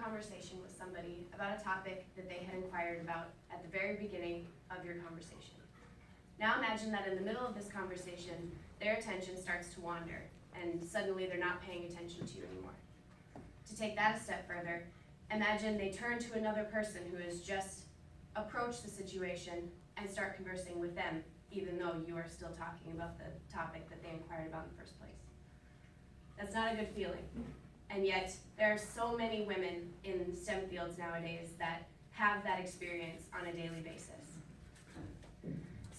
conversation with somebody about a topic that they had inquired about at the very beginning of your conversation. Now imagine that in the middle of this conversation, their attention starts to wander, and suddenly they're not paying attention to you anymore. To take that a step further, imagine they turn to another person who has just approached the situation and start conversing with them, even though you are still talking about the topic that they inquired about in the first place. That's not a good feeling. And yet, there are so many women in STEM fields nowadays that have that experience on a daily basis.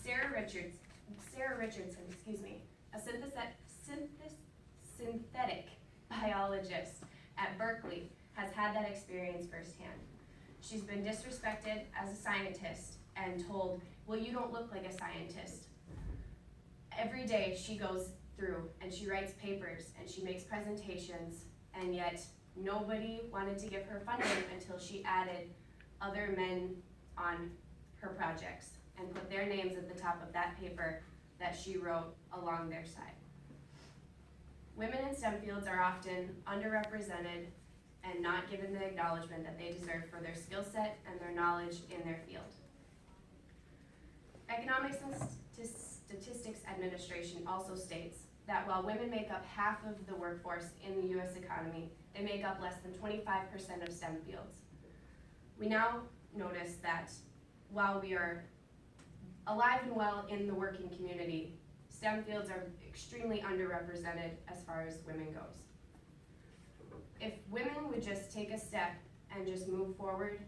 Sarah Richardson, a synthetic biologist at Berkeley, has had that experience firsthand. She's been disrespected as a scientist and told, well, you don't look like a scientist. Every day she goes through and she writes papers and she makes presentations, and yet nobody wanted to give her funding until she added other men on her projects and put their names at the top of that paper that she wrote along their side. Women in STEM fields are often underrepresented and not given the acknowledgement that they deserve for their skill set and their knowledge in their field. Economics and Statistics Administration also states that while women make up half of the workforce in the U.S. economy, they make up less than 25% of STEM fields. We now notice that while we are alive and well in the working community, STEM fields are extremely underrepresented as far as women goes. If women would just take a step and just move forward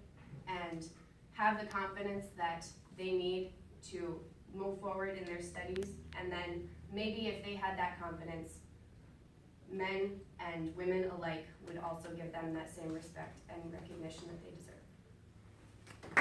and have the confidence that they need to move forward in their studies, and then maybe if they had that confidence, men and women alike would also give them that same respect and recognition that they deserve.